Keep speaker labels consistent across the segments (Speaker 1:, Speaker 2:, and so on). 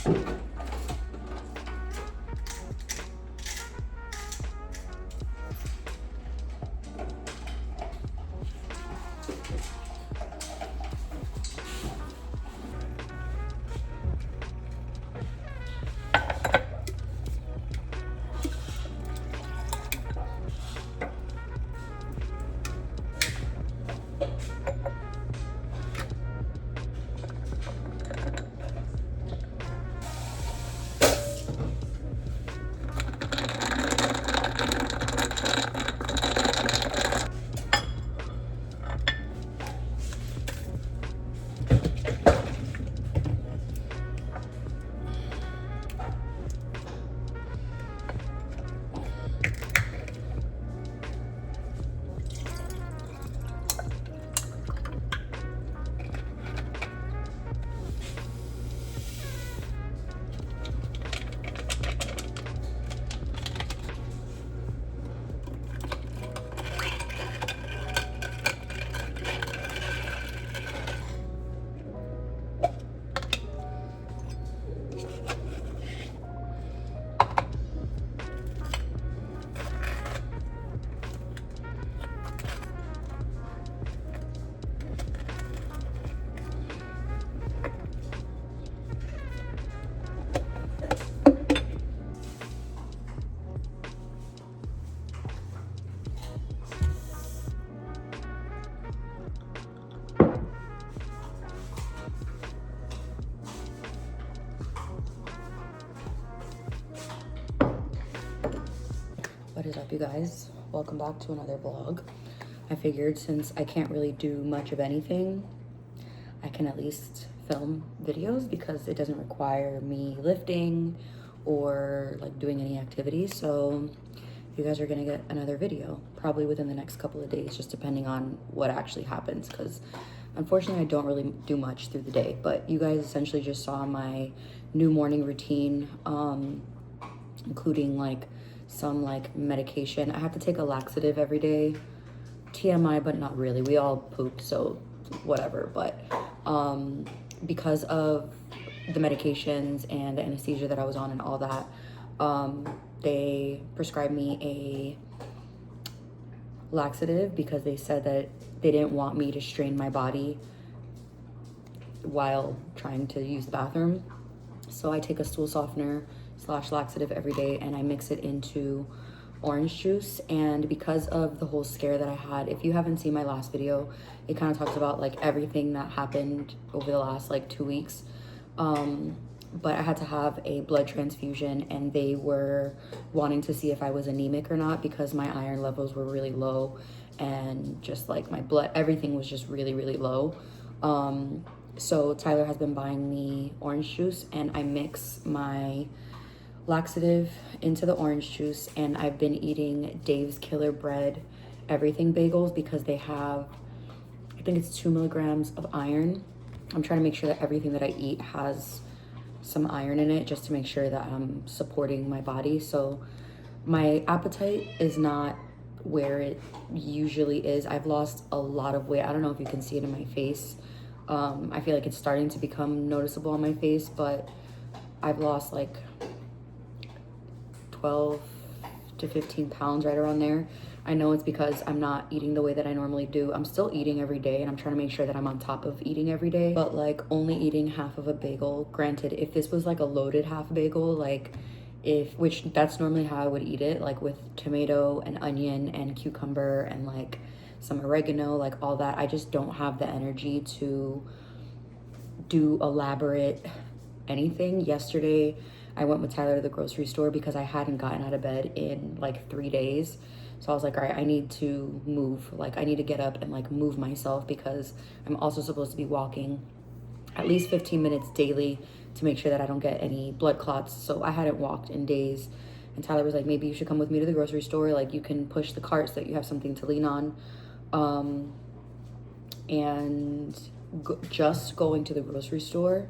Speaker 1: What is up, you guys? Welcome back to another vlog. I figured since I can't really do much of anything, I can at least film videos because it doesn't require me lifting or like doing any activities. So you guys are gonna get another video probably within the next couple of days, just depending on what actually happens, because unfortunately I don't really do much through the day. But you guys essentially just saw my new morning routine, including like some like medication. I have to take a laxative every day. TMI, but not really. We all poop, so whatever. But because of the medications and the anesthesia that I was on and all that, they prescribed me a laxative because they said that they didn't want me to strain my body while trying to use the bathroom. So I take a stool softener / laxative every day, and I mix it into orange juice. And because of the whole scare that I had, if you haven't seen my last video, it kind of talks about like everything that happened over the last like 2 weeks. But I had to have a blood transfusion, and they were wanting to see if I was anemic or not because my iron levels were really low, and just like my blood, everything was just really, really low. So Tyler has been buying me orange juice, and I mix my laxative into the orange juice, and I've been eating Dave's Killer Bread everything bagels because they have, I think it's 2 milligrams of iron. I'm trying to make sure that everything that I eat has some iron in it, just to make sure that I'm supporting my body. So my appetite is not where it usually is. I've lost a lot of weight. I don't know if you can see it in my face. I feel like it's starting to become noticeable on my face, but I've lost like 12 to 15 pounds, right around there. I know it's because I'm not eating the way that I normally do. I'm still eating every day, and I'm trying to make sure that I'm on top of eating every day, but like only eating half of a bagel. Granted, if this was like a loaded half bagel, like which that's normally how I would eat it, like with tomato and onion and cucumber and like some oregano, like all that. I just don't have the energy to do elaborate anything. Yesterday, I went with Tyler to the grocery store because I hadn't gotten out of bed in like 3 days. So I was like, all right, I need to move. Like I need to get up and like move myself because I'm also supposed to be walking at least 15 minutes daily to make sure that I don't get any blood clots. So I hadn't walked in days. And Tyler was like, maybe you should come with me to the grocery store. Like you can push the cart so that you have something to lean on. Just going to the grocery store,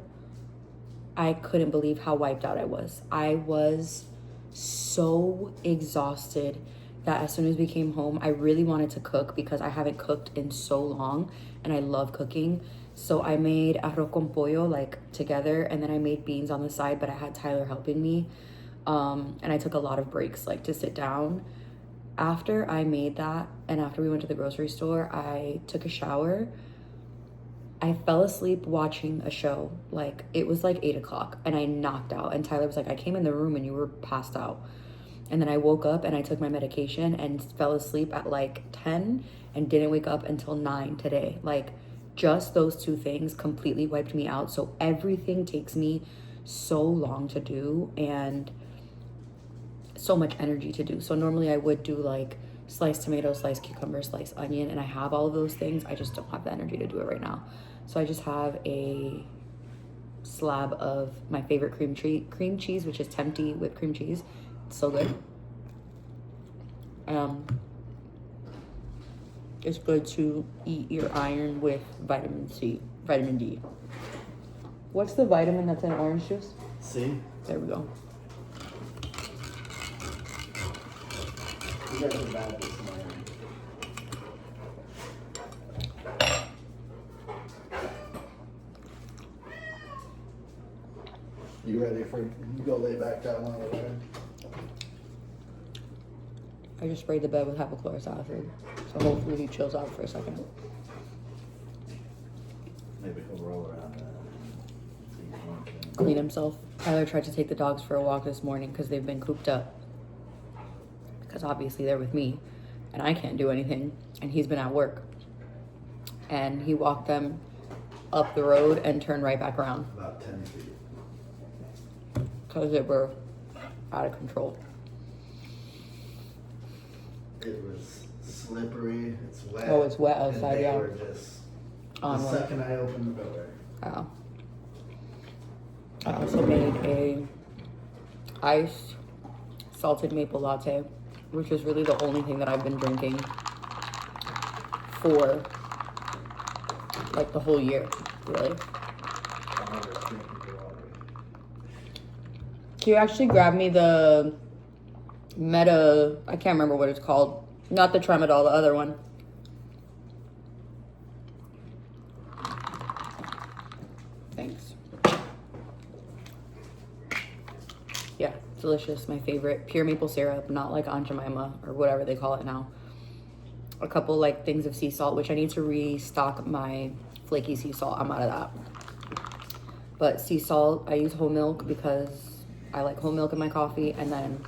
Speaker 1: I couldn't believe how wiped out I was. I was so exhausted that as soon as we came home, I really wanted to cook because I haven't cooked in so long and I love cooking. So I made arroz con pollo like together, and then I made beans on the side, but I had Tyler helping me. And I took a lot of breaks like to sit down. After I made that and after we went to the grocery store, I took a shower. I fell asleep watching a show. Like it was like 8 o'clock and I knocked out. And Tyler was like, I came in the room and you were passed out. And then I woke up and I took my medication and fell asleep at like 10 and didn't wake up until 9 today. Like just those two things completely wiped me out. So everything takes me so long to do and so much energy to do. So normally I would do like sliced tomato, sliced cucumber, sliced onion, and I have all of those things. I just don't have the energy to do it right now. So I just have a slab of my favorite cream cheese, which is Tempty whipped cream cheese. It's so good. It's good to eat your iron with vitamin D. What's the vitamin that's in orange juice?
Speaker 2: C.
Speaker 1: There we go.
Speaker 2: You guys are bad at this morning. You ready for you go lay back down on the bed?
Speaker 1: I just sprayed the bed with hypochlorous acid, so hopefully he chills out for a second.
Speaker 2: Maybe he'll roll around that.
Speaker 1: Clean himself. Tyler tried to take the dogs for a walk this morning because they've been cooped up. Because obviously they're with me and I can't do anything and he's been at work. And he walked them up the road and turned right back around.
Speaker 2: About 10 feet.
Speaker 1: Because they were out of control.
Speaker 2: It was slippery, it's wet.
Speaker 1: Oh, it's wet outside,
Speaker 2: and they
Speaker 1: yeah.
Speaker 2: were just,
Speaker 1: On
Speaker 2: the
Speaker 1: one.
Speaker 2: second I opened the door.
Speaker 1: Oh. I also made a iced salted maple latte, which is really the only thing that I've been drinking for like the whole year, really. Can you actually grab me the Meta, I can't remember what it's called. Not the Tramadol, the other one. Thanks. Yeah, delicious. My favorite. Pure maple syrup, not like Aunt Jemima or whatever they call it now. A couple like things of sea salt, which I need to restock my flaky sea salt. I'm out of that. But sea salt, I use whole milk because I like whole milk in my coffee, and then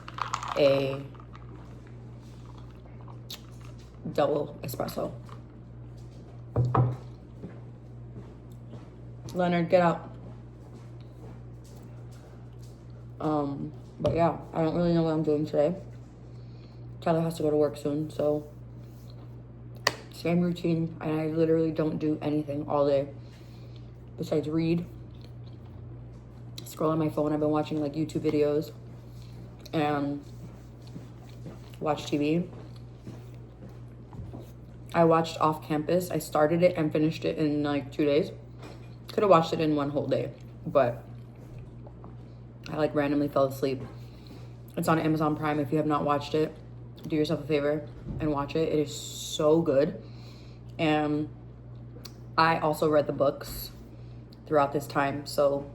Speaker 1: a double espresso. Leonard, get out. But yeah, I don't really know what I'm doing today. Tyler has to go to work soon, so same routine, and I literally don't do anything all day besides read, scroll on my phone. I've been watching like YouTube videos and watch TV. I watched Off Campus. I started it and finished it in like 2 days. Could have watched it in one whole day, but I like randomly fell asleep. It's on Amazon Prime. If you have not watched it, do yourself a favor and watch it. It is so good. And I also read the books throughout this time. So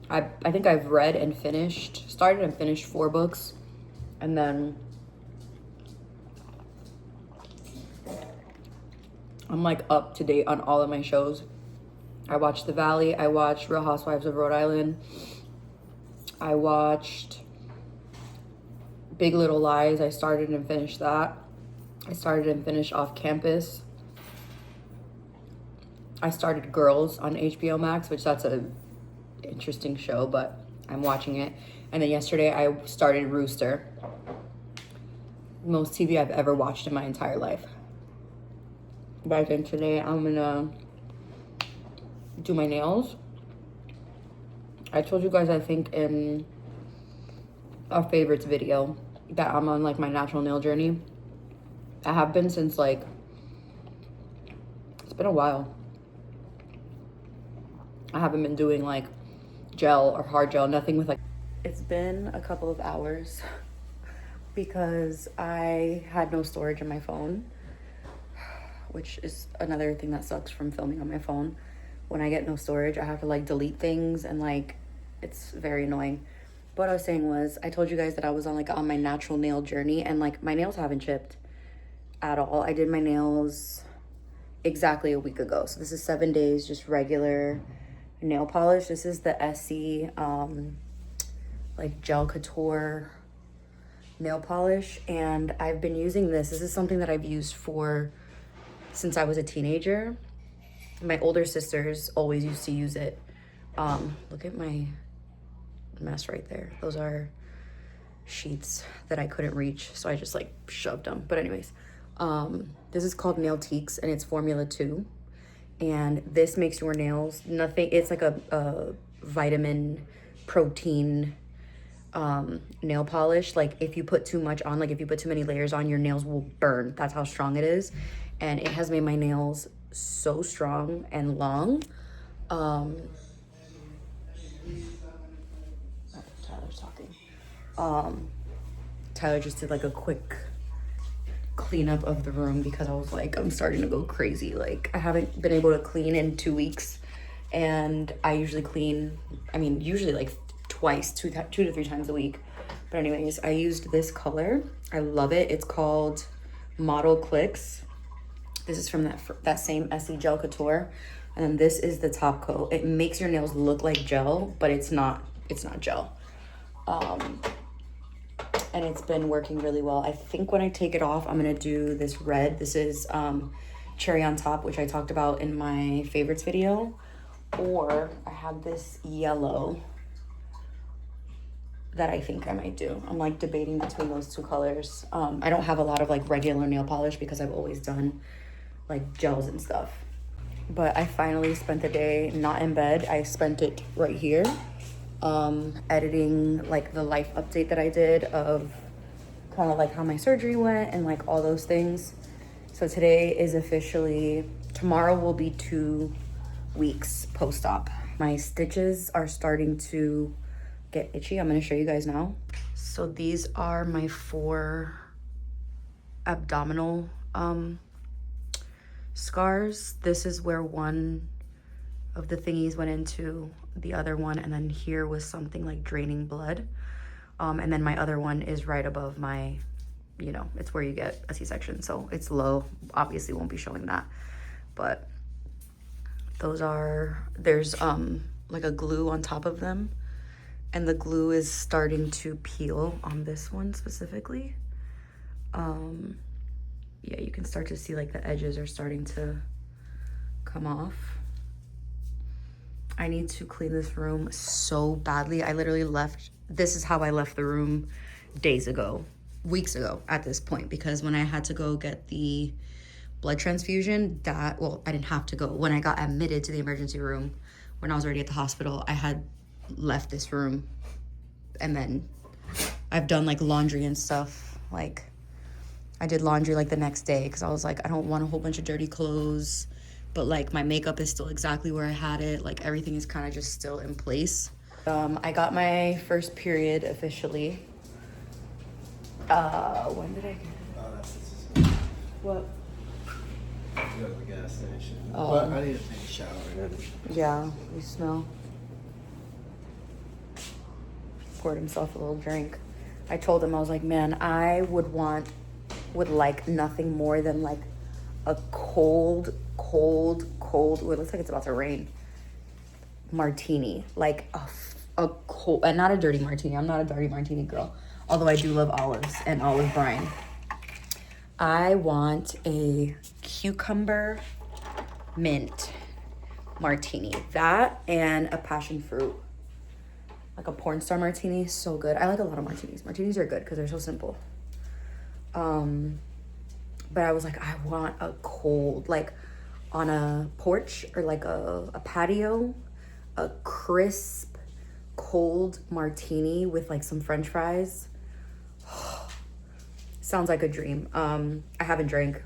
Speaker 1: I think I've started and finished 4 books. And then I'm like up to date on all of my shows. I watched The Valley. I watched Real Housewives of Rhode Island. I watched Big Little Lies. I started and finished that. I started and finished Off Campus. I started Girls on HBO Max, which that's a interesting show, but I'm watching it. And then yesterday I started Rooster. Most TV I've ever watched in my entire life. But then today I'm gonna do my nails. I told you guys, I think in a favorites video, that I'm on like my natural nail journey. I have been since like, it's been a while. I haven't been doing like gel or hard gel, nothing with like, it's been a couple of hours because I had no storage in my phone, which is another thing that sucks from filming on my phone. when I get no storage, I have to like delete things, and like it's very annoying. But what I was saying was, I told you guys that I was on my natural nail journey, and like my nails haven't chipped at all. I did my nails exactly a week ago. So this is 7 days, just regular nail polish. This is the Essie like gel couture nail polish, and I've been using this. This is something that I've used for since I was a teenager. My older sisters always used to use it. Look at my mess right there. Those are sheets that I couldn't reach, so I just like shoved them. But anyways, this is called Nailtiques, and it's Formula 2. And this makes your nails nothing. It's like a vitamin protein nail polish. Like if you put too much on, like if you put too many layers on, your nails will burn. That's how strong it is. And it has made my nails so strong and long. Oh, Tyler's talking. Tyler just did like a quick cleanup of the room because I was like, I'm starting to go crazy. Like I haven't been able to clean in 2 weeks, and I usually clean, usually like twice, two to three times a week. But anyways, I used this color. I love it. It's called Model Clicks. This is from that same Essie Gel Couture. And then this is the top coat. It makes your nails look like gel, but it's not gel. And it's been working really well. I think when I take it off, I'm gonna do this red. This is Cherry on Top, which I talked about in my favorites video. Or I have this yellow that I think I might do. I'm like debating between those two colors. I don't have a lot of like regular nail polish because I've always done like gels and stuff. But I finally spent the day not in bed. I spent it right here, editing like the life update that I did of kind of like how my surgery went and like all those things. So today is officially, tomorrow will be 2 weeks post-op. My stitches are starting to get itchy. I'm gonna show you guys now. So these are my 4 abdominal scars. This is where one of the thingies went into the other one, and then here was something like draining blood. And then my other one is right above my, it's where you get a C-section, so it's low. Obviously won't be showing that, but there's like a glue on top of them, and the glue is starting to peel on this one specifically. Yeah, you can start to see like the edges are starting to come off. I need to clean this room so badly. I literally this is how I left the room weeks ago at this point, because when I had to go get the blood transfusion, I didn't have to go. When I got admitted to the emergency room, when I was already at the hospital, I had left this room, and then I've done like laundry and stuff. Like I did laundry like the next day because I was like, I don't want a whole bunch of dirty clothes, but like my makeup is still exactly where I had it. Like everything is kind of just still in place. I got my first period officially. When did I get it?
Speaker 2: Oh, that's
Speaker 1: What?
Speaker 2: to go to the gas station.
Speaker 1: Oh.
Speaker 2: But I need to take a shower and
Speaker 1: Yeah, you smell. Poured himself a little drink. I told him, I was like, man, I would like nothing more than like a cold, it looks like it's about to rain, martini. Like a cold, and not a dirty martini. I'm not a dirty martini girl. Although I do love olives and olive brine. I want a cucumber mint martini. That and a passion fruit. Like a porn star martini. So good. I like a lot of martinis. Martinis are good because they're so simple. But I was like, I want a cold, like on a porch or like a patio, a crisp, cold martini with like some French fries. Sounds like a dream. I haven't drank,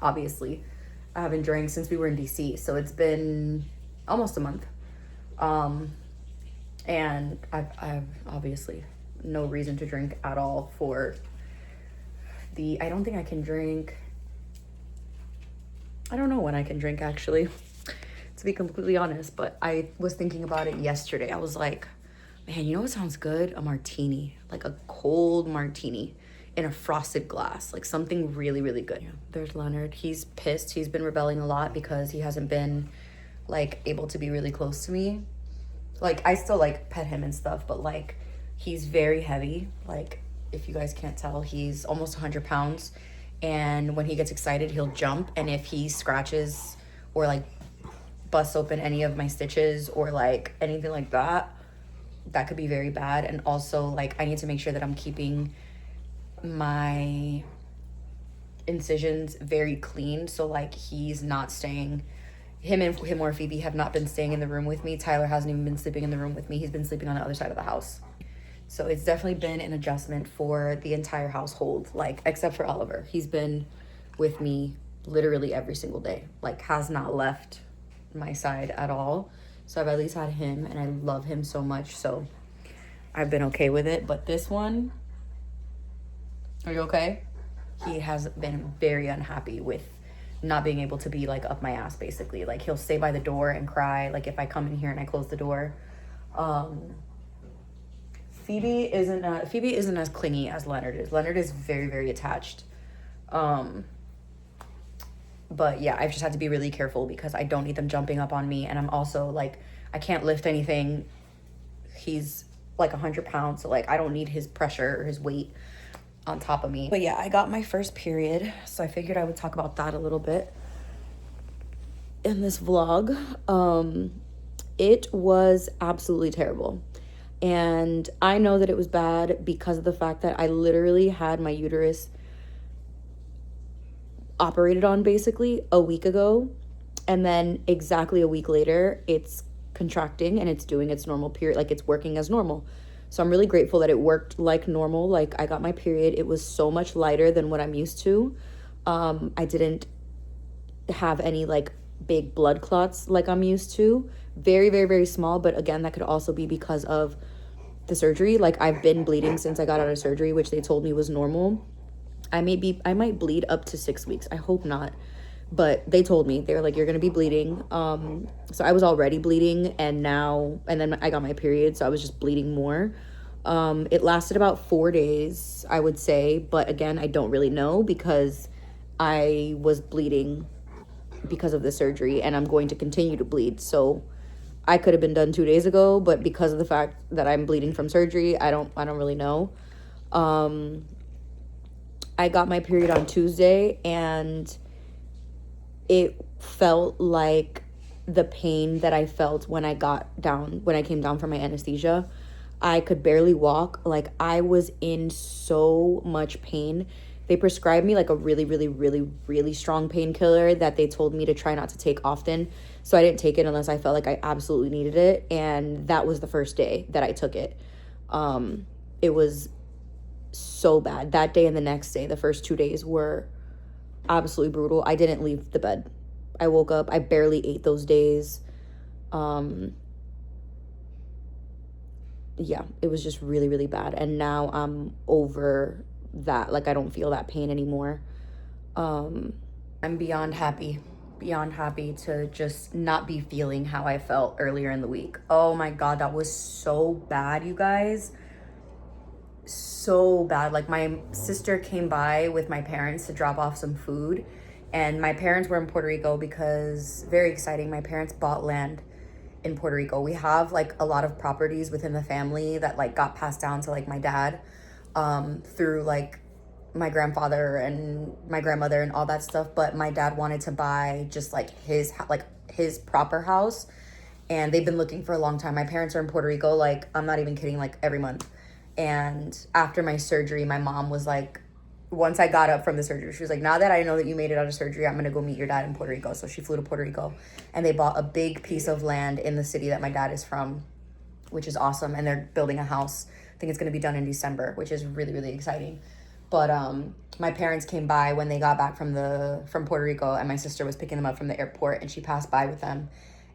Speaker 1: obviously. I haven't drank since we were in DC, so it's been almost a month. And I've obviously no reason to drink at all for I don't think I can drink. I don't know when I can drink, actually. to be completely honest. But I was thinking about it yesterday. I was like, man, you know what sounds good? A martini, like a cold martini in a frosted glass, like something really, really good. Yeah. There's Leonard. He's pissed. He's been rebelling a lot because he hasn't been like able to be really close to me. Like I still like pet him and stuff, but like he's very heavy. Like if you guys can't tell, he's almost 100 pounds. And when he gets excited, he'll jump. And if he scratches or like busts open any of my stitches or like anything like that, that could be very bad. And also like I need to make sure that I'm keeping my incisions very clean, so like he's not staying, him or Phoebe have not been staying in the room with me. Tyler hasn't even been sleeping in the room with me. He's been sleeping on the other side of the house. So it's definitely been an adjustment for the entire household, like except for Oliver. He's been with me literally every single day, like has not left my side at all. So I've at least had him, and I love him so much, so I've been okay with it. But this one, are you okay? He has been very unhappy with not being able to be like up my ass, basically. Like he'll stay by the door and cry, like if I come in here and I close the door. Phoebe isn't as clingy as Leonard is. Leonard is very, very attached. But yeah, I've just had to be really careful because I don't need them jumping up on me. And I'm also like, I can't lift anything. He's like 100 pounds. So like, I don't need his pressure or his weight on top of me. But yeah, I got my first period. So I figured I would talk about that a little bit in this vlog. It was absolutely terrible. And I know that it was bad because of the fact that I literally had my uterus operated on basically a week ago, and then exactly a week later it's contracting and it's doing its normal period, like it's working as normal. So I'm really grateful that it worked like normal. Like I got my period, it was so much lighter than what I'm used to. I didn't have any like big blood clots like I'm used to. Very, very, very small, but again, that could also be because of the surgery. Like I've been bleeding since I got out of surgery, which they told me was normal. I might bleed up to 6 weeks. I hope not. But they told me, they were like, you're going to be bleeding. So I was already bleeding and then I got my period. So I was just bleeding more. It lasted about 4 days, I would say. But again, I don't really know because I was bleeding because of the surgery and I'm going to continue to bleed. So I could have been done 2 days ago, but because of the fact that I'm bleeding from surgery, I don't really know. I got my period on Tuesday and it felt like the pain that I felt when I came down from my anesthesia. I could barely walk. Like I was in so much pain. They prescribed me like a really, really, really, really strong painkiller that they told me to try not to take often. So I didn't take it unless I felt like I absolutely needed it. And that was the first day that I took it. It was so bad. That day and the next day, the first 2 days were absolutely brutal. I didn't leave the bed. I woke up. I barely ate those days. Yeah, it was just really, really bad. And now I'm over that. Like I don't feel that pain anymore. I'm beyond happy to just not be feeling how I felt earlier in the week. Oh my God, that was so bad, you guys. So bad. Like my sister came by with my parents to drop off some food, and my parents were in Puerto Rico because, very exciting, my parents bought land in Puerto Rico. We have like a lot of properties within the family that like got passed down to like my dad through like my grandfather and my grandmother and all that stuff. But my dad wanted to buy just like his proper house, and they've been looking for a long time. My parents are in Puerto Rico, like I'm not even kidding, like every month. And after my surgery, my mom was like, once I got up from the surgery, she was like, now that I know that you made it out of surgery, I'm gonna go meet your dad in Puerto Rico. So she flew to Puerto Rico and they bought a big piece of land in the city that my dad is from, which is awesome. And they're building a house. I think it's gonna be done in December, which is really, really exciting. But my parents came by when they got back from Puerto Rico, and my sister was picking them up from the airport, and she passed by with them.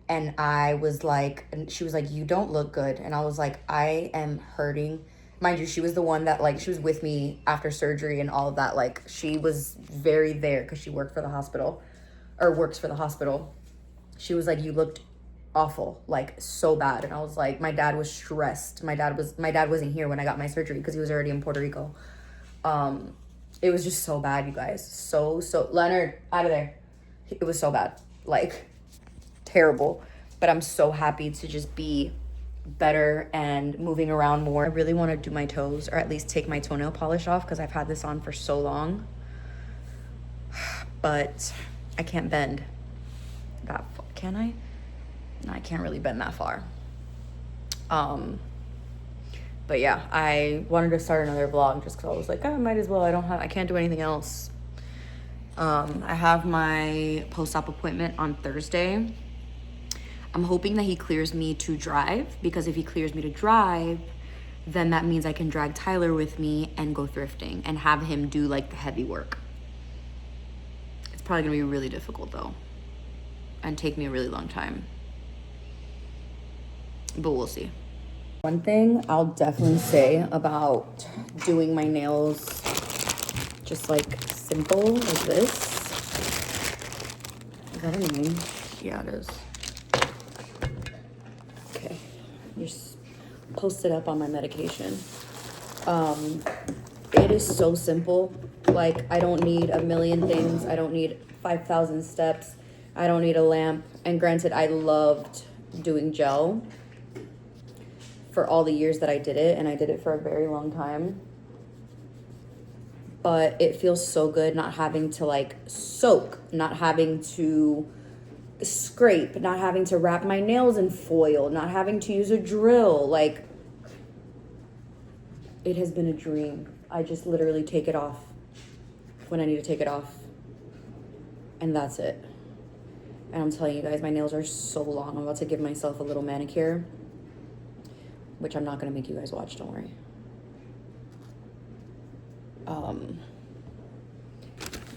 Speaker 1: And I was like, and she was like, you don't look good. And I was like, I am hurting. Mind you, she was the one that like, she was with me after surgery and all of that. Like she was very there because she works for the hospital. She was like, you looked awful, like so bad. And I was like, my dad was stressed. My dad wasn't here when I got my surgery because he was already in Puerto Rico. It was just so bad, you guys. So Leonard, out of there. It was so bad. Like terrible. But I'm so happy to just be better and moving around more. I really want to do my toes, or at least take my toenail polish off, because I've had this on for so long. But I can't bend that far. Can I? No, I can't really bend that far. But yeah, I wanted to start another vlog just because I was like, oh, I might as well. I can't do anything else. I have my post-op appointment on Thursday. I'm hoping that he clears me to drive, because if he clears me to drive, then that means I can drag Tyler with me and go thrifting and have him do like the heavy work. It's probably gonna be really difficult though, and take me a really long time, but we'll see. One thing I'll definitely say about doing my nails just like simple as this, is that a name? Yeah, it is. Okay, just post it up on my medication. It is so simple. Like, I don't need a million things. I don't need 5,000 steps. I don't need a lamp. And granted, I loved doing gel for all the years that I did it, and I did it for a very long time. But it feels so good not having to like soak, not having to scrape, not having to wrap my nails in foil, not having to use a drill. Like, it has been a dream. I just literally take it off when I need to take it off, and that's it. And I'm telling you guys, my nails are so long. I'm about to give myself a little manicure, which I'm not gonna make you guys watch, don't worry.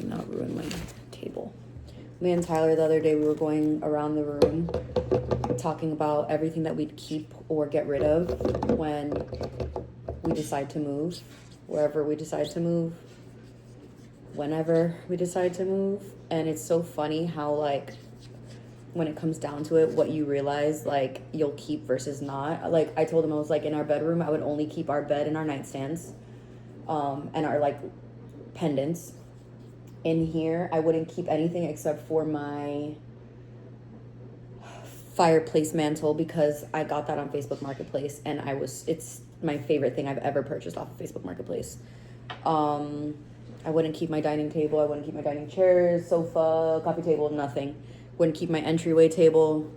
Speaker 1: Not ruin my table. Me and Tyler the other day, we were going around the room talking about everything that we'd keep or get rid of when we decide to move, wherever we decide to move, whenever we decide to move. And it's so funny how, like, when it comes down to it, what you realize, like, you'll keep versus not. Like, I told him, I was like, in our bedroom, I would only keep our bed and our nightstands, and our, like, pendants. In here, I wouldn't keep anything except for my fireplace mantle, because I got that on Facebook Marketplace, and it's my favorite thing I've ever purchased off of Facebook Marketplace. I wouldn't keep my dining table. I wouldn't keep my dining chairs, sofa, coffee table, nothing. Wouldn't keep my entryway table.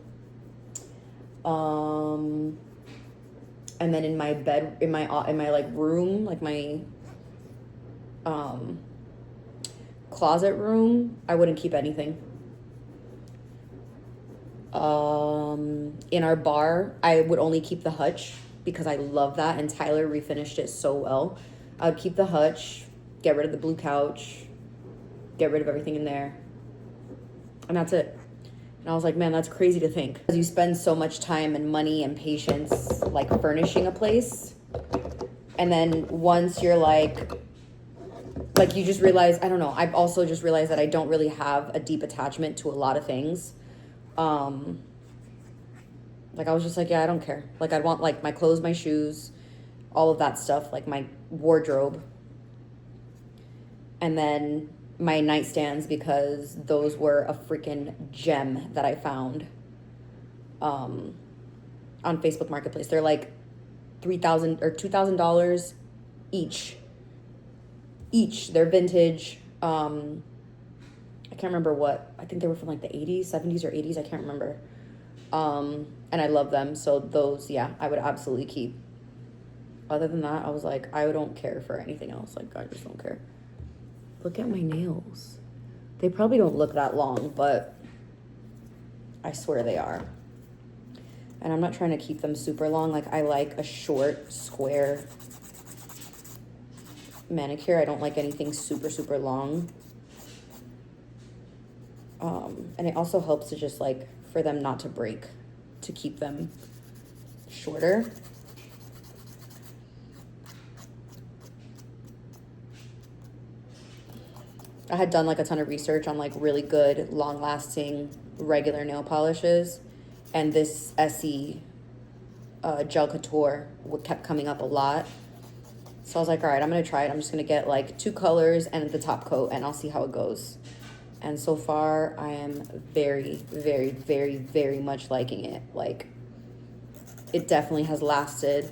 Speaker 1: And then in my bed, in my like room, like my closet room, I wouldn't keep anything. In our bar, I would only keep the hutch because I love that, and Tyler refinished it so well. I would keep the hutch, get rid of the blue couch, get rid of everything in there, and that's it. And I was like, man, that's crazy to think. Because you spend so much time and money and patience like furnishing a place, and then once you're like you just realize, I don't know, I've also just realized that I don't really have a deep attachment to a lot of things. Like, I was just like, yeah, I don't care. Like, I'd want like my clothes, my shoes, all of that stuff, like my wardrobe, and then my nightstands, because those were a freaking gem that I found on Facebook Marketplace. They're like $3,000 or $2,000 each. They're vintage. I can't remember what. I think they were from like the 80s, 70s or 80s. I can't remember. And I love them. So those, yeah, I would absolutely keep. Other than that, I was like, I don't care for anything else. Like, I just don't care. Look at my nails. They probably don't look that long, but I swear they are. And I'm not trying to keep them super long. Like, I like a short, square manicure. I don't like anything super, super long. And it also helps to just like, for them not to break, to keep them shorter. I had done like a ton of research on like really good, long-lasting, regular nail polishes, and this Essie Gel Couture kept coming up a lot. So I was like, all right, I'm gonna try it. I'm just gonna get like 2 colors and the top coat, and I'll see how it goes. And so far, I am very, very, very, very much liking it. Like, it definitely has lasted.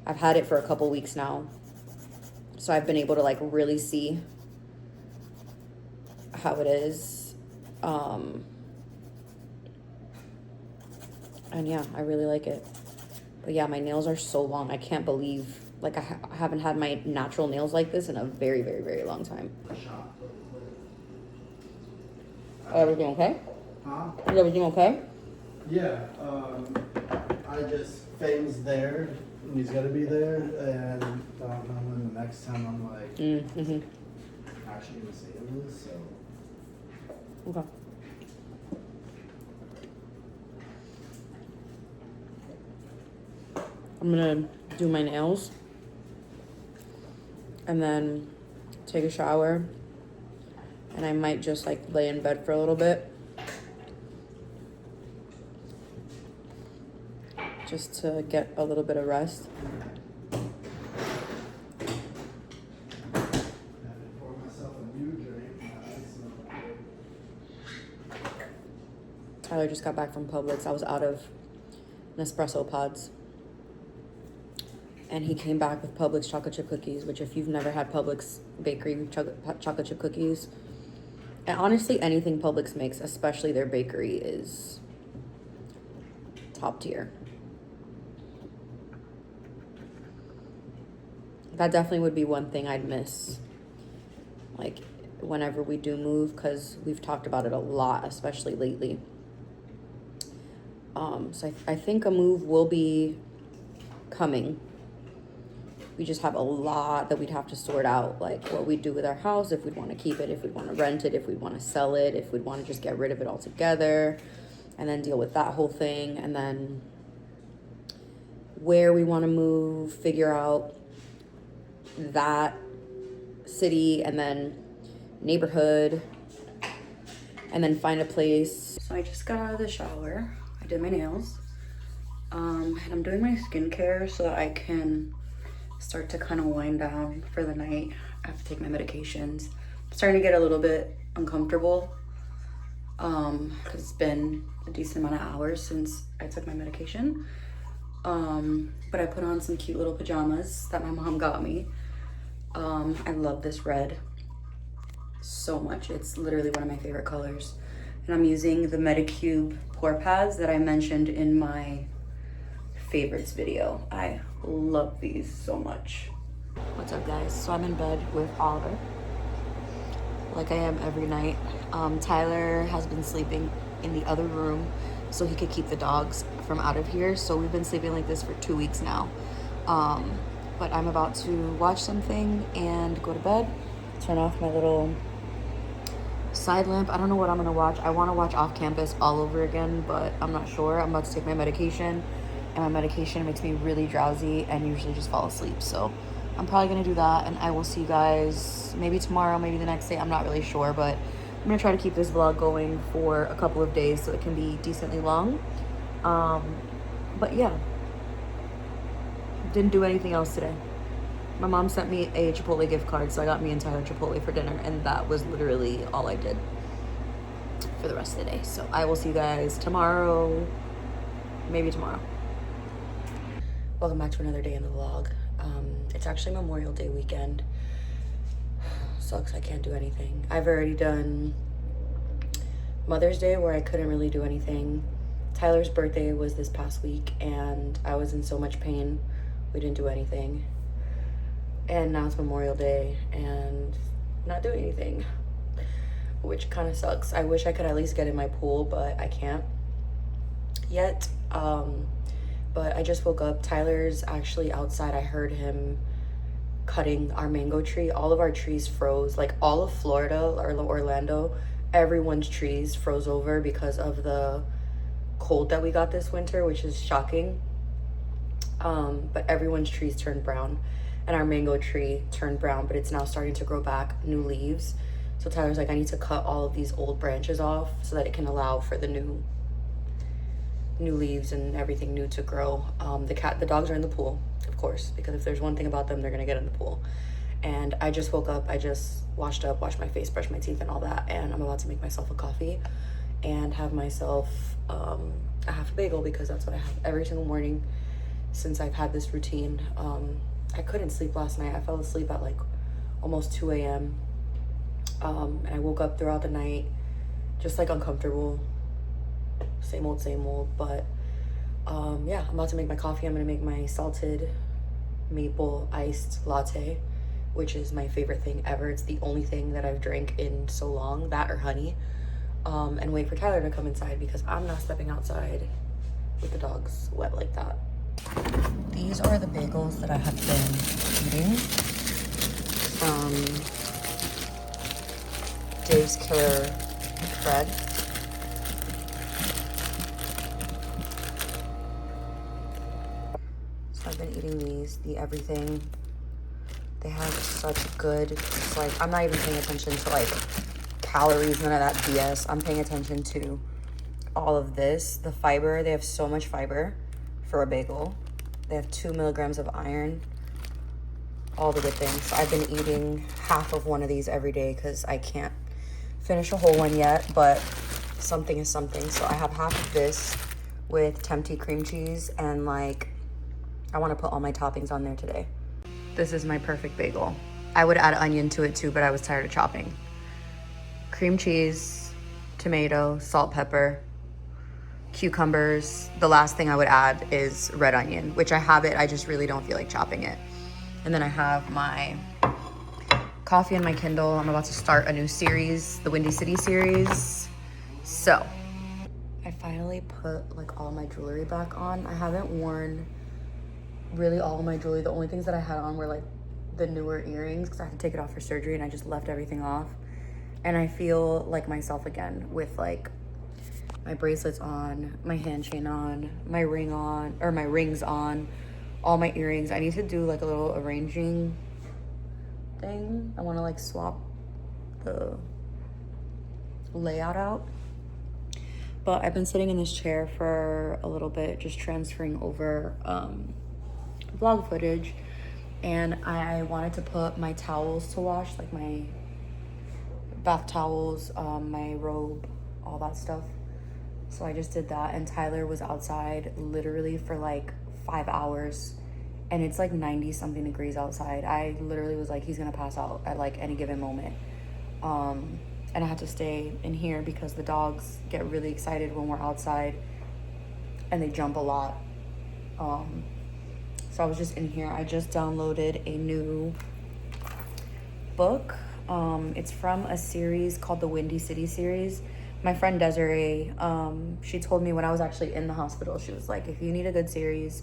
Speaker 1: I've had it for a couple weeks now, so I've been able to like really see how it is. And yeah, I really like it. But yeah, my nails are so long. I can't believe, like, I haven't had my natural nails like this in a very, very, very long time. Everything okay?
Speaker 2: Huh?
Speaker 1: Is everything okay?
Speaker 2: Yeah, I just, Fame's there, and he's gonna be there, and I don't know when the next time I'm like,
Speaker 1: Mm-hmm.
Speaker 2: actually gonna see him is, so.
Speaker 1: Okay. I'm gonna do my nails and then take a shower, and I might just like lay in bed for a little bit just to get a little bit of rest.
Speaker 2: Pour myself a new drink.
Speaker 1: Tyler just got back from Publix. I was out of Nespresso pods, and he came back with Publix chocolate chip cookies, which if you've never had Publix bakery chocolate chip cookies, and honestly anything Publix makes, especially their bakery, is top tier. That definitely would be one thing I'd miss, like, whenever we do move, because we've talked about it a lot, especially lately. So I think a move will be coming. We just have a lot that we'd have to sort out, like what we do with our house, if we'd want to keep it, if we'd want to rent it, if we'd want to sell it, if we'd want to just get rid of it altogether, and then deal with that whole thing, and then where we want to move, figure out that city, and then neighborhood, and then find a place. So I just got out of the shower. I did my nails. And I'm doing my skincare so that I can start to kind of wind down for the night. I have to take my medications. I'm starting to get a little bit uncomfortable because it's been a decent amount of hours since I took my medication. But I put on some cute little pajamas that my mom got me. I love this red so much. It's literally one of my favorite colors. And I'm using the Medicube pore pads that I mentioned in my favorites video. I love these so much. What's up, guys? So I'm in bed with Oliver, like I am every night. Tyler has been sleeping in the other room so he could keep the dogs from out of here. So we've been sleeping like this for 2 weeks now. But I'm about to watch something and go to bed. Turn off my little side lamp. I don't know what I'm gonna watch. I want to watch Off Campus all over again, but I'm not sure. I'm about to take my medication, and my medication makes me really drowsy and usually just fall asleep. So I'm probably gonna do that, and I will see you guys maybe tomorrow, maybe the next day. I'm not really sure, but I'm gonna try to keep this vlog going for a couple of days so it can be decently long. But yeah, didn't do anything else today. My mom sent me a Chipotle gift card, so I got me and Tyler Chipotle for dinner, and that was literally all I did for the rest of the day. So I will see you guys tomorrow, maybe tomorrow. Welcome back to another day in the vlog. It's actually Memorial Day weekend. Sucks I can't do anything. I've already done Mother's Day, where I couldn't really do anything. Tyler's birthday was this past week, and I was in so much pain. We didn't do anything. And now it's Memorial Day, and not doing anything, which kind of sucks. I wish I could at least get in my pool, but I can't yet. But I just woke up. Tyler's actually outside. I heard him cutting our mango tree. All of our trees froze. Like all of Florida or Orlando, everyone's trees froze over because of the cold that we got this winter, which is shocking. But everyone's trees turned brown, and our mango tree turned brown, but it's now starting to grow back new leaves. So Tyler's like, I need to cut all of these old branches off so that it can allow for the new leaves and everything new to grow. The dogs are in the pool, of course, because if there's one thing about them, they're gonna get in the pool. And I just woke up, I just washed up, washed my face, brushed my teeth and all that, and I'm about to make myself a coffee and have myself a half a bagel, because that's what I have every single morning since I've had this routine. I couldn't sleep last night. I fell asleep at like almost 2 a.m. And I woke up throughout the night just like uncomfortable, same old, but yeah, I'm about to make my coffee. I'm gonna make my salted maple iced latte, which is my favorite thing ever. It's the only thing that I've drank in so long, that or honey. And wait for Tyler to come inside, because I'm not stepping outside with the dogs wet like that. These are the bagels that I have been eating from Dave's Killer Bread. So I've been eating these, the everything. They have such good, it's like, I'm not even paying attention to like calories, none of that BS. I'm paying attention to all of this. The fiber, they have so much fiber for a bagel. They have 2 milligrams of iron, all the good things. So I've been eating half of one of these every day because I can't finish a whole one yet, but something is something. So I have half of this with Tempty cream cheese, and like, I want to put all my toppings on there today. This is my perfect bagel. I would add onion to it too, but I was tired of chopping. Cream cheese, tomato, salt, pepper, cucumbers. The last thing I would add is red onion, which I have it, I just really don't feel like chopping it. And then I have my coffee and my Kindle. I'm about to start a new series, the Windy City series. So, I finally put like all my jewelry back on. I haven't worn really all of my jewelry. The only things that I had on were like the newer earrings, because I had to take it off for surgery and I just left everything off. And I feel like myself again with like my bracelets on, my hand chain on, my ring on, or my rings on, all my earrings. I need to do like a little arranging thing. I want to like swap the layout out. But I've been sitting in this chair for a little bit, just transferring over vlog footage, and I wanted to put my towels to wash, like my bath towels, my robe, all that stuff. So I just did that, and Tyler was outside literally for like 5 hours, and it's like 90 something degrees outside. I literally was like, he's gonna pass out at like any given moment. And I had to stay in here because the dogs get really excited when we're outside and they jump a lot. So I was just in here. I just downloaded a new book. It's from a series called the Windy City series. My friend Desiree, she told me when I was actually in the hospital, she was like, if you need a good series,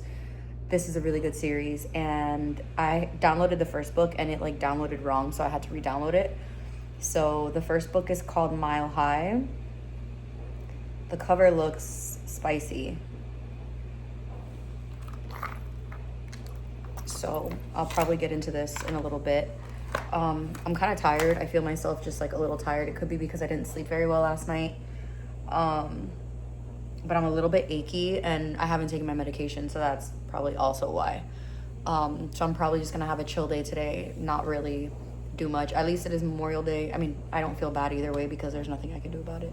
Speaker 1: this is a really good series. And I downloaded the first book and it like downloaded wrong, so I had to re-download it. So the first book is called Mile High. The cover looks spicy. So I'll probably get into this in a little bit. I'm kind of tired. I feel myself just like a little tired. It could be because I didn't sleep very well last night. But I'm a little bit achy and I haven't taken my medication, so that's probably also why. So I'm probably just gonna have a chill day today, not really do much. At least it is Memorial Day. I mean, I don't feel bad either way because there's nothing I can do about it.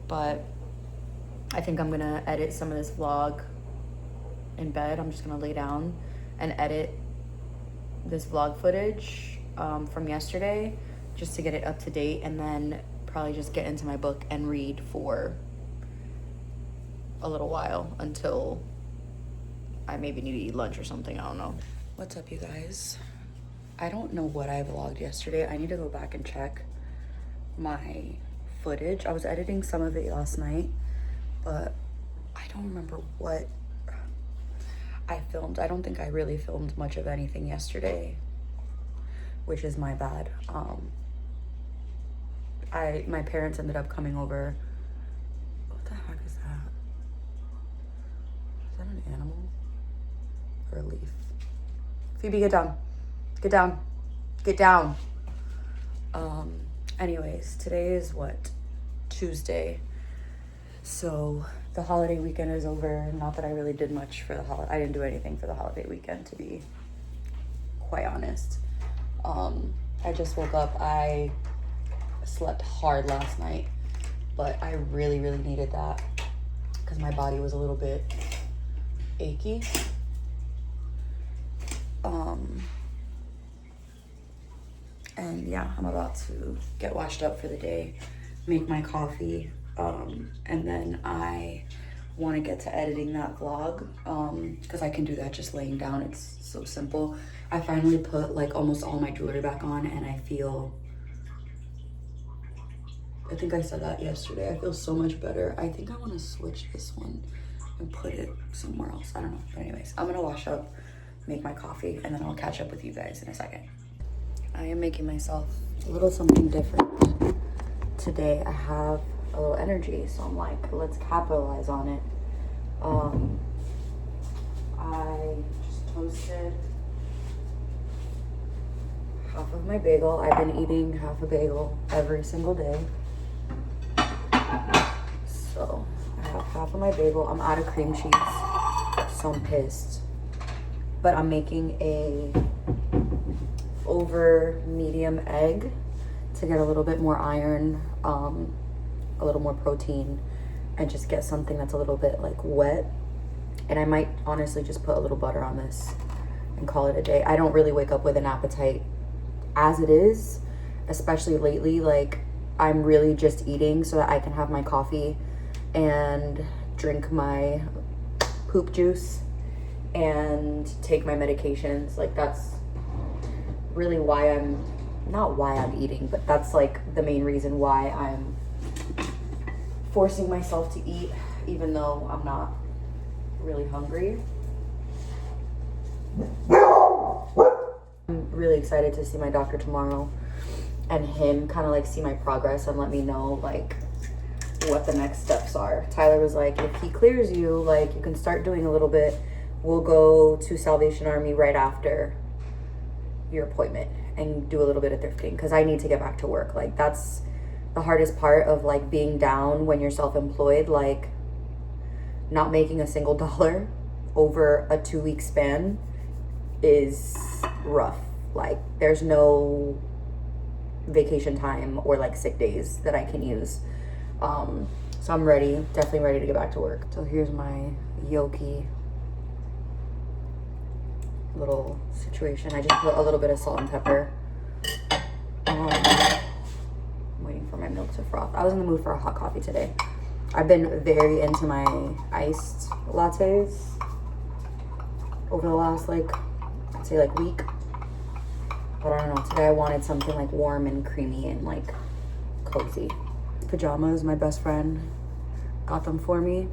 Speaker 1: But I think I'm gonna edit some of this vlog in bed. I'm just gonna lay down and edit this vlog footage from yesterday just to get it up to date, and then probably just get into my book and read for a little while until I maybe need to eat lunch or something. I don't know. What's up, you guys? I don't know what I vlogged yesterday. I need to go back and check my footage. I was editing some of it last night, but I don't remember what I filmed. I don't think I really filmed much of anything yesterday, which is my bad. My parents ended up coming over. What the heck is that? Is that an animal or a leaf? Phoebe, get down. Get down. Get down. Anyways, today is what? Tuesday. So the holiday weekend is over. Not that I really did much for the holiday. I didn't do anything for the holiday weekend, to be quite honest. I just woke up. I slept hard last night, but I really, really needed that because my body was a little bit achy. And yeah, I'm about to get washed up for the day, make my coffee, and then I want to get to editing that vlog, because I can do that just laying down. It's so simple. I finally put like almost all my jewelry back on, and I think I said that yesterday, I feel so much better. I think I want to switch this one and put it somewhere else. I don't know. But anyways, I'm gonna wash up, make my coffee, and then I'll catch up with you guys in a second. I am making myself a little something different today. I have a little energy, so I'm like, let's capitalize on it. I just toasted half of my bagel. I've been eating half a bagel every single day. So I have half of my bagel. I'm out of cream cheese, so I'm pissed. But I'm making a over medium egg to get a little bit more iron, a little more protein, and just get something that's a little bit like wet. And I might honestly just put a little butter on this and call it a day. I don't really wake up with an appetite as it is, especially lately. Like, I'm really just eating so that I can have my coffee and drink my poop juice and take my medications. Like, that's really why not why I'm eating, but that's like the main reason why I'm forcing myself to eat, even though I'm not really hungry. I'm really excited to see my doctor tomorrow and him kind of like see my progress and let me know like what the next steps are. Tyler was like, if he clears you, like you can start doing a little bit. We'll go to Salvation Army right after your appointment and do a little bit of thrifting, because I need to get back to work. Like, that's the hardest part of like being down when you're self-employed. Like, not making a single dollar over a 2-week span is rough. Like, there's no vacation time or like sick days that I can use. So I'm ready, definitely ready to get back to work. So here's my Yoki little situation. I just put a little bit of salt and pepper. I'm waiting for my milk to froth. I was in the mood for a hot coffee today. I've been very into my iced lattes over the last like, I'd say like week. But I don't know, today I wanted something like warm and creamy and like cozy. Pajamas, my best friend got them for me.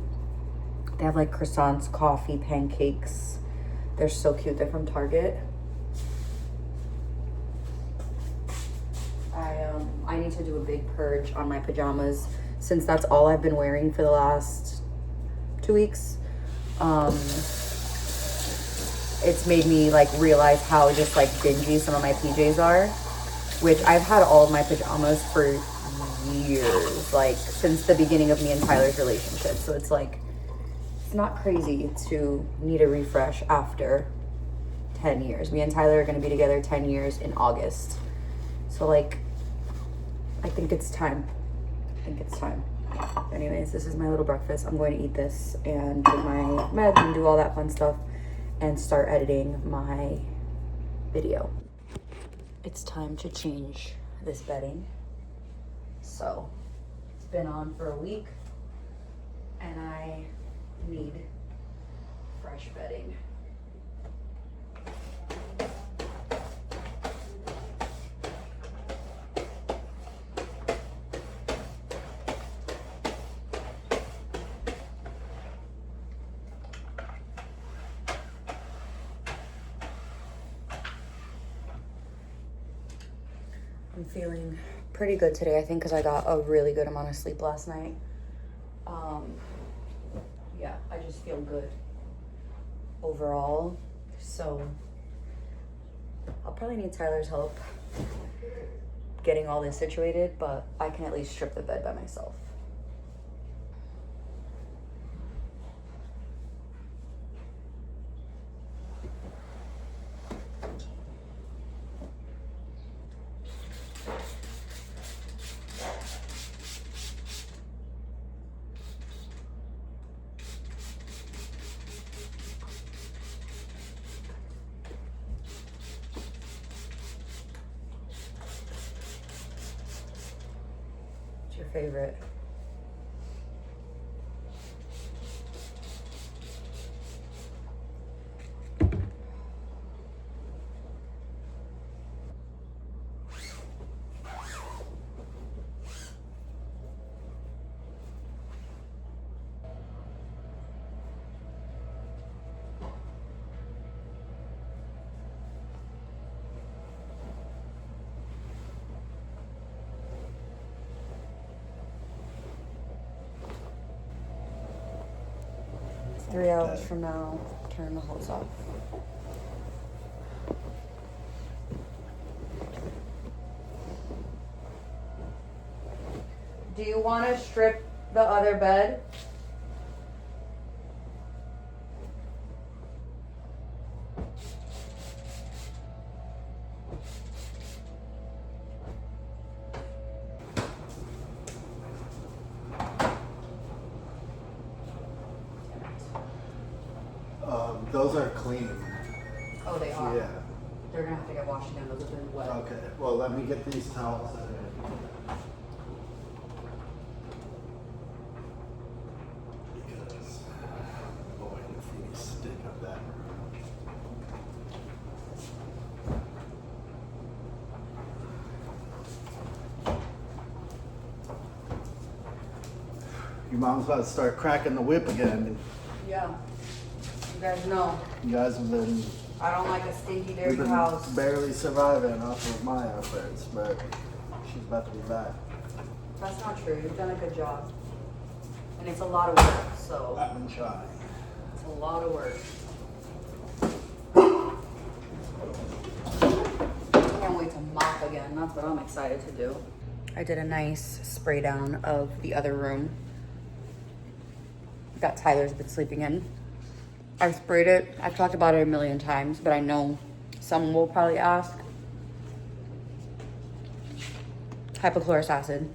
Speaker 1: They have like croissants, coffee, pancakes. They're so cute. They're from Target. I need to do a big purge on my pajamas since that's all I've been wearing for the last 2 weeks. It's made me like realize how just like dingy some of my PJs are, which I've had all of my pajamas for years, like since the beginning of me and Tyler's relationship. So it's like, it's not crazy to need a refresh after 10 years. Me and Tyler are going to be together 10 years in August. So like, I think it's time. Anyways, this is my little breakfast. I'm going to eat this and take my meds and do all that fun stuff and start editing my video. It's time to change this bedding. So it's been on for a week and I need fresh bedding. I'm feeling pretty good today, I think, because I got a really good amount of sleep last night. Yeah, I just feel good overall. So I'll probably need Tyler's help getting all this situated, but I can at least strip the bed by myself. What's your favorite? It's 3 hours from now, turn the hose off. Do you want to strip the other bed?
Speaker 2: Those are clean.
Speaker 1: Oh, they are?
Speaker 2: Yeah.
Speaker 1: They're gonna have to get washed again. Those have been wet.
Speaker 2: Okay. Well, let me get these towels out of here. Because, boy, if you stink up that. Your mom's about to start cracking the whip again.
Speaker 1: Yeah. You guys know,
Speaker 2: You guys have been,
Speaker 1: I don't like a stinky,
Speaker 2: we've
Speaker 1: dirty
Speaker 2: been
Speaker 1: house.
Speaker 2: barely surviving off of my efforts, but she's about to be back.
Speaker 1: That's not true. You've done a good job. And it's a lot of work, so
Speaker 2: I've been trying.
Speaker 1: it's a lot of work. Can't wait to mop again. That's what I'm excited to do. I did a nice spray down of the other room that Tyler's been sleeping in. I sprayed it. I've talked about it a million times, but I know someone will probably ask. Hypochlorous acid.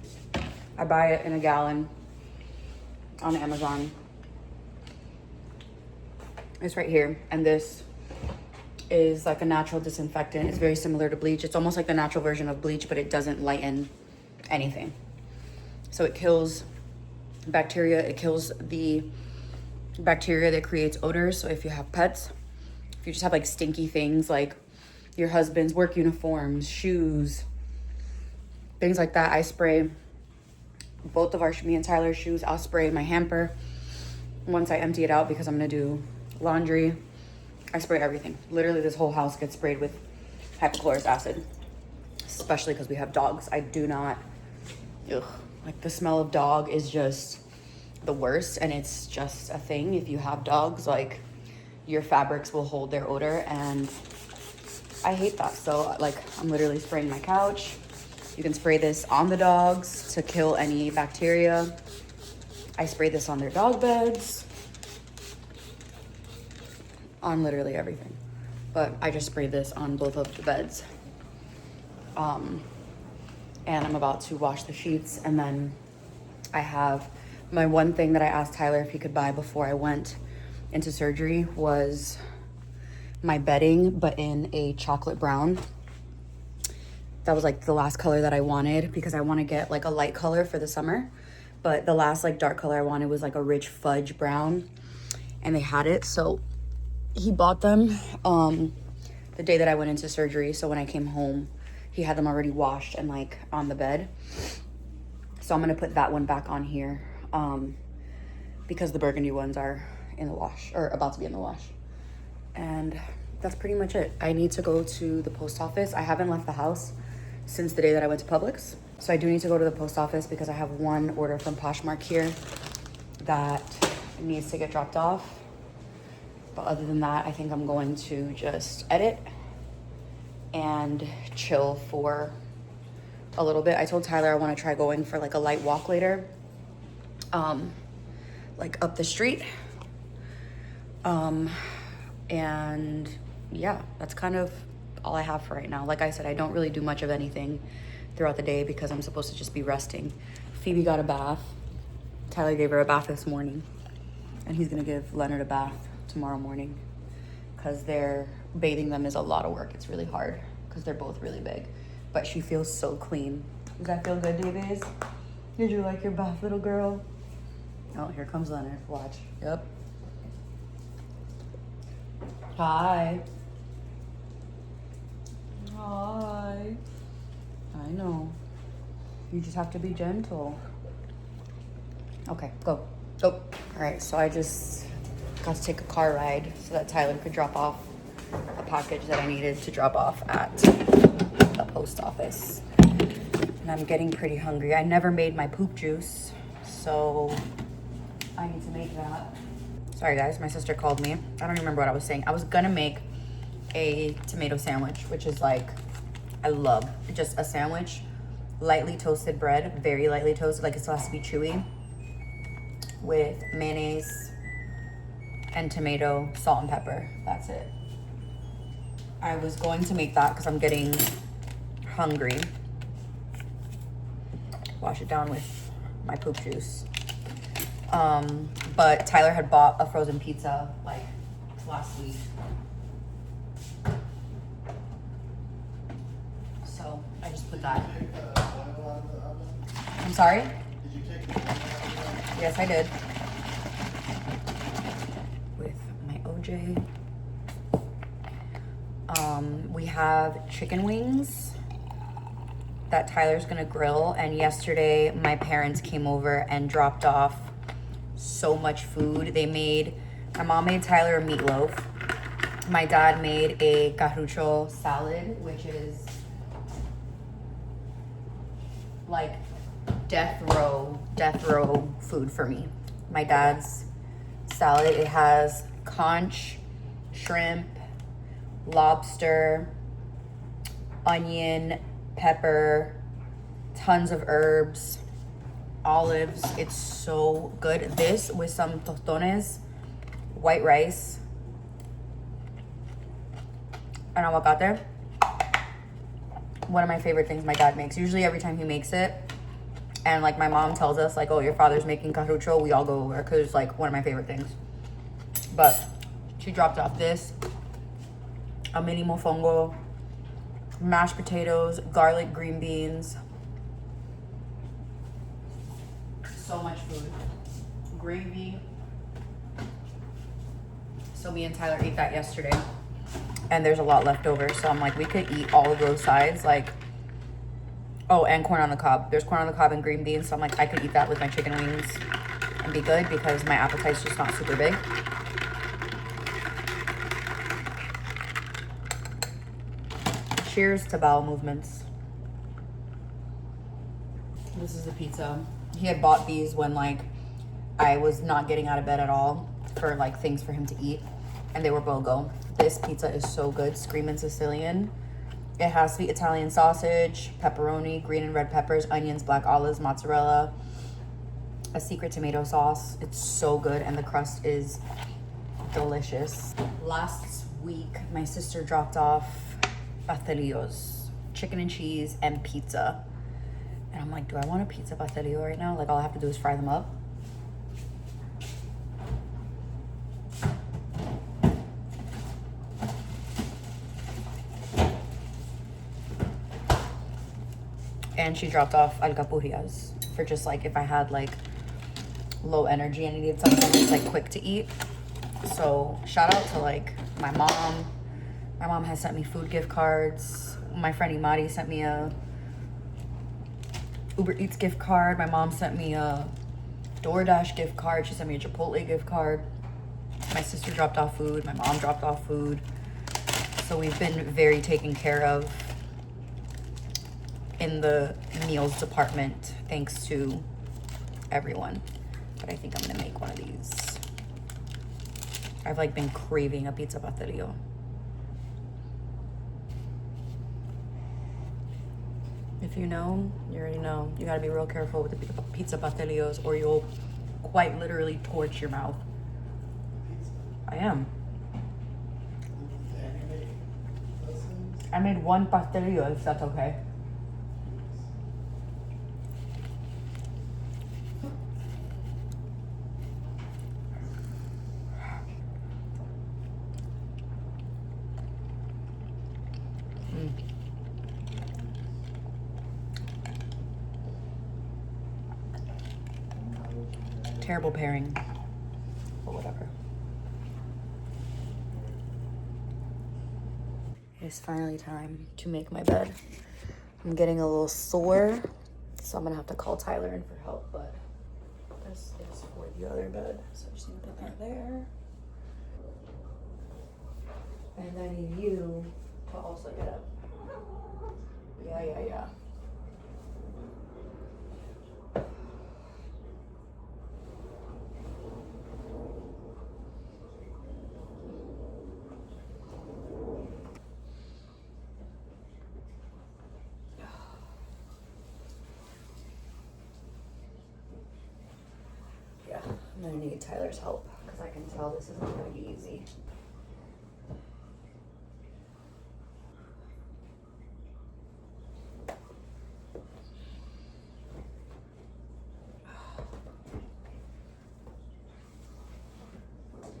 Speaker 1: I buy it in a gallon on Amazon. It's right here. And this is like a natural disinfectant. It's very similar to bleach. It's almost like the natural version of bleach, but it doesn't lighten anything. So it kills bacteria. It kills the bacteria that creates odors. So if you have pets, if you just have like stinky things like your husband's work uniforms, shoes, things like that, I spray both of me and Tyler's shoes. I'll spray my hamper once I empty it out because I'm gonna do laundry. I spray everything. Literally this whole house gets sprayed with hypochlorous acid, especially because we have dogs. I do not, like the smell of dog is just the worst, and it's just a thing. If you have dogs, like your fabrics will hold their odor, and I hate that. So like I'm literally spraying my couch. You can spray this on the dogs to kill any bacteria. I spray this on their dog beds, on literally everything. But I just sprayed this on both of the beds. And I'm about to wash the sheets, and then I have my one thing that I asked Tyler if he could buy before I went into surgery was my bedding, but in a chocolate brown. That was like the last color that I wanted because I want to get like a light color for the summer. But the last like dark color I wanted was like a rich fudge brown, and they had it. So he bought them the day that I went into surgery. So when I came home, he had them already washed and like on the bed. So I'm gonna put that one back on here because the burgundy ones are in the wash, or about to be in the wash. And that's pretty much it. I need to go to the post office. I haven't left the house since the day that I went to Publix. So I do need to go to the post office because I have one order from Poshmark here that needs to get dropped off. But other than that, I think I'm going to just edit and chill for a little bit. I told Tyler I want to try going for like a light walk later, like up the street. And yeah, that's kind of all I have for right now. Like I said, I don't really do much of anything throughout the day because I'm supposed to just be resting. Phoebe got a bath. Tyler gave her a bath this morning, and he's gonna give Leonard a bath tomorrow morning because bathing them is a lot of work. It's really hard because they're both really big, but she feels so clean. Does that feel good, Davies? Did you like your bath, little girl? Oh, here comes Leonard. Watch. Yep. Hi. Hi. I know. You just have to be gentle. Okay, go. Go. All right, so I just got to take a car ride so that Tyler could drop off a package that I needed to drop off at the post office. And I'm getting pretty hungry. I never made my poop juice, so I need to make that. Sorry guys, my sister called me. I don't remember what I was saying. I was gonna make a tomato sandwich, which is like, I love just a sandwich. Lightly toasted bread, very lightly toasted, like it still has to be chewy, with mayonnaise and tomato, salt and pepper. That's it. I was going to make that because I'm getting hungry. Wash it down with my poop juice. But Tyler had bought a frozen pizza like last week. So I just put that. I'm sorry?
Speaker 2: Did you take the
Speaker 1: Yes, I did. With my OJ. We have chicken wings that Tyler's gonna grill. And yesterday my parents came over and dropped off so much food. My mom made Tyler a meatloaf. My dad made a carrucho salad, which is like death row food for me. My dad's salad, it has conch, shrimp, lobster, onion, pepper, tons of herbs, olives. It's so good. This with some tostones, white rice, and aguacate. One of my favorite things my dad makes. Usually every time he makes it, and like my mom tells us like, oh, your father's making carrucho, we all go over because it's like one of my favorite things. But she dropped off this, a mini mofongo, mashed potatoes, garlic green beans, so much food, gravy. So me and Tyler ate that yesterday, and there's a lot left over, so I'm like, we could eat all of those sides, like, oh, and corn on the cob. There's corn on the cob and green beans, so I'm like, I could eat that with my chicken wings and be good because my appetite's just not super big. Cheers to bowel movements. This is the pizza. He had bought these when like I was not getting out of bed at all for like things for him to eat, and they were BOGO. This pizza is so good, Screamin' Sicilian. It has sweet Italian sausage, pepperoni, green and red peppers, onions, black olives, mozzarella, a secret tomato sauce. It's so good, and the crust is delicious. Last week, my sister dropped off pastelillos, chicken and cheese, and pizza. And I'm like, do I want a pizza pastelillo right now? Like, all I have to do is fry them up. And she dropped off alcapurrias for just like if I had like low energy and needed something that's like quick to eat. So shout out to like my mom. My mom has sent me food gift cards. My friend Imari sent me a Uber Eats gift card. My mom sent me a DoorDash gift card. She sent me a Chipotle gift card. My sister dropped off food. My mom dropped off food. So we've been very taken care of in the meals department, thanks to everyone. But I think I'm gonna make one of these. I've like been craving a pizza pastelillo. It If you know, you already know. You gotta be real careful with the pizza pastelios or you'll quite literally torch your mouth. I am. I made one pastelillo, if that's okay. Terrible pairing, but whatever. It's finally time to make my bed. I'm getting a little sore, so I'm gonna have to call Tyler in for help, but this is for the other bed. So I just need to put that there. And I need you to also get up. Yeah. Yeah, I'm gonna need Tyler's help because I can tell this isn't gonna be easy.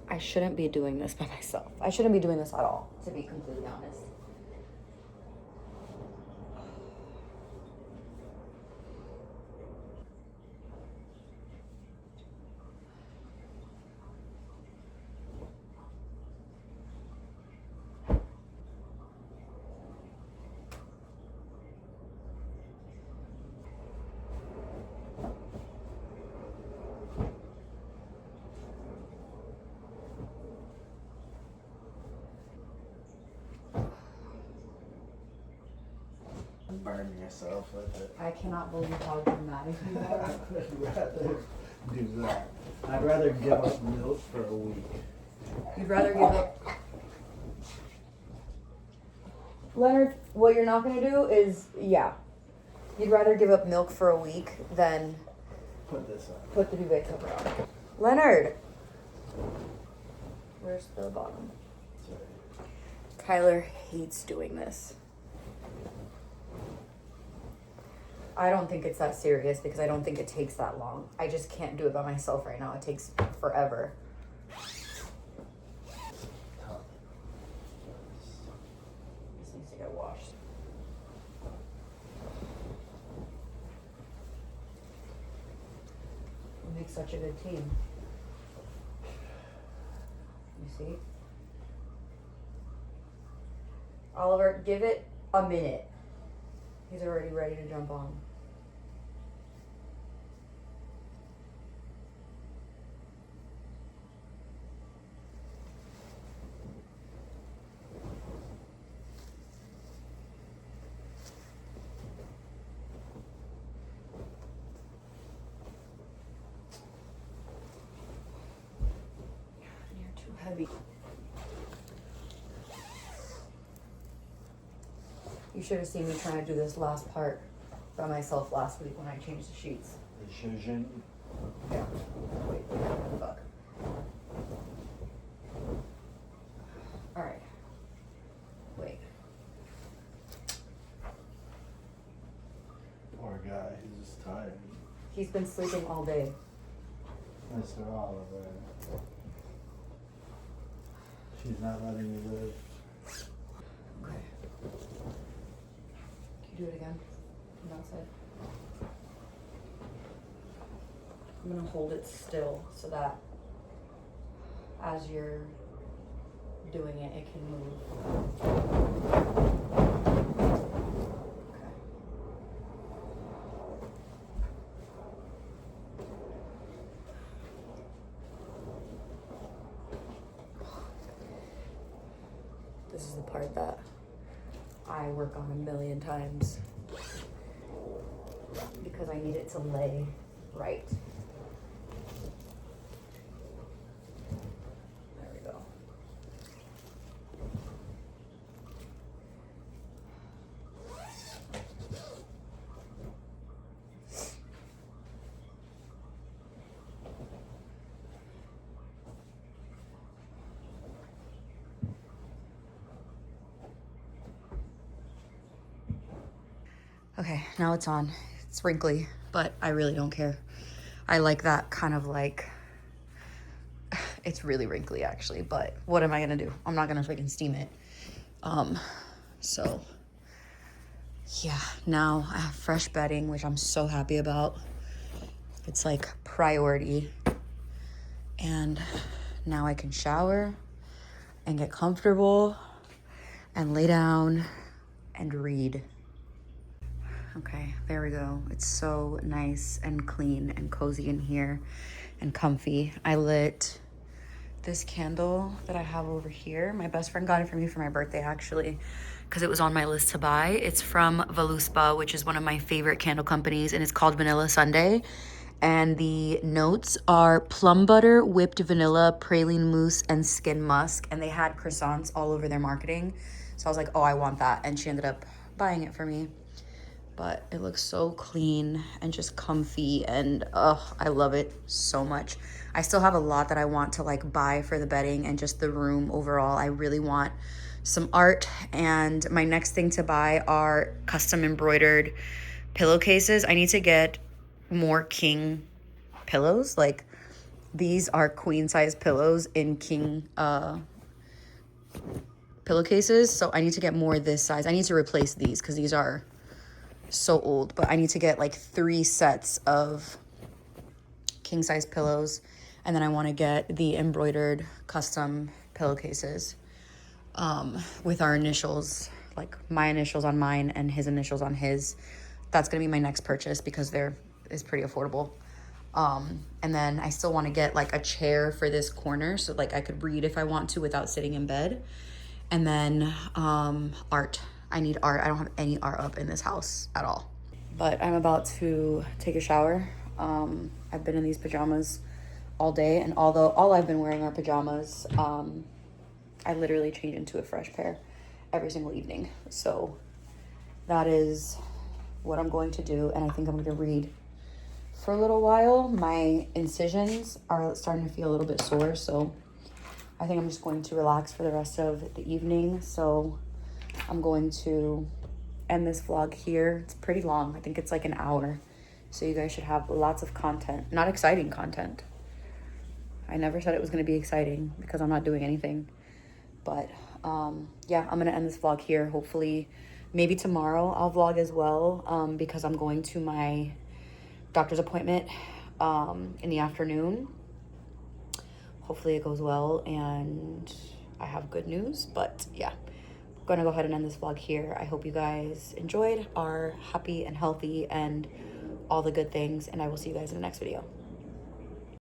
Speaker 1: I shouldn't be doing this by myself. I shouldn't be doing this at all, to be completely honest.
Speaker 2: Burn yourself with it.
Speaker 1: I cannot believe how dramatic you are.
Speaker 2: I'd rather do that. I'd rather give up milk for a week.
Speaker 1: You'd rather give up. Leonard, what you're not gonna do is, yeah. You'd rather give up milk for a week than
Speaker 2: Put this on.
Speaker 1: put the duvet cover on. Leonard! Where's the bottom?
Speaker 2: Sorry.
Speaker 1: Tyler hates doing this. I don't think it's that serious because I don't think it takes that long. I just can't do it by myself right now. It takes forever. This needs to get washed. We make such a good team. You see? Oliver, give it a minute. He's already ready to jump on. You're too heavy. You should have seen me trying to do this last part by myself last week when I changed the sheets.
Speaker 2: The Shujin.
Speaker 1: Yeah. Wait, fuck. Alright. Wait.
Speaker 2: Poor guy, he's just tired.
Speaker 1: He's been sleeping all day.
Speaker 2: Mr. Oliver. She's not letting me live.
Speaker 1: Okay. Can you do it again? From outside. I'm gonna hold it still so that as you're doing it, it can move. Okay. This is the part that I work on a million times because I need it to lay right. There we go. Okay, now it's on. It's wrinkly, but I really don't care. I like that kind of like, it's really wrinkly actually, but what am I gonna do? I'm not gonna freaking steam it. So yeah, now I have fresh bedding, which I'm so happy about. It's like priority. And now I can shower and get comfortable and lay down and read. Okay, there we go. It's so nice and clean and cozy in here and comfy. I lit this candle that I have over here. My best friend got it for me for my birthday actually, because it was on my list to buy. It's from Voluspa, which is one of my favorite candle companies, and it's called Vanilla Sunday. And the notes are plum butter, whipped vanilla, praline mousse, and skin musk. And they had croissants all over their marketing. So I was like, oh, I want that. And she ended up buying it for me. But it looks so clean and just comfy, and oh, I love it so much. I still have a lot that I want to like buy for the bedding and just the room overall. I really want some art, and my next thing to buy are custom embroidered pillowcases. I need to get more king pillows. Like, these are queen size pillows in king pillowcases, so I need to get more this size. I need to replace these because these are so old, but I need to get like 3 sets of king size pillows, and then I want to get the embroidered custom pillowcases with our initials, like my initials on mine and his initials on his. That's gonna be my next purchase because is pretty affordable. And then I still want to get like a chair for this corner so like I could read if I want to without sitting in bed. And then art. I need art. I don't have any art up in this house at all. But I'm about to take a shower. I've been in these pajamas all day, and although all I've been wearing are pajamas, I literally change into a fresh pair every single evening. So that is what I'm going to do, and I think I'm going to read for a little while. My incisions are starting to feel a little bit sore, so I think I'm just going to relax for the rest of the evening. So I'm going to end this vlog here. It's pretty long. I think it's like an hour. So you guys should have lots of content. Not exciting content. I never said it was going to be exciting because I'm not doing anything. But yeah, I'm going to end this vlog here. Hopefully, maybe tomorrow I'll vlog as well because I'm going to my doctor's appointment in the afternoon. Hopefully it goes well and I have good news. But yeah, I'm gonna go ahead and end this vlog here. I hope you guys enjoyed, are happy and healthy and all the good things, and I will see you guys in the next video.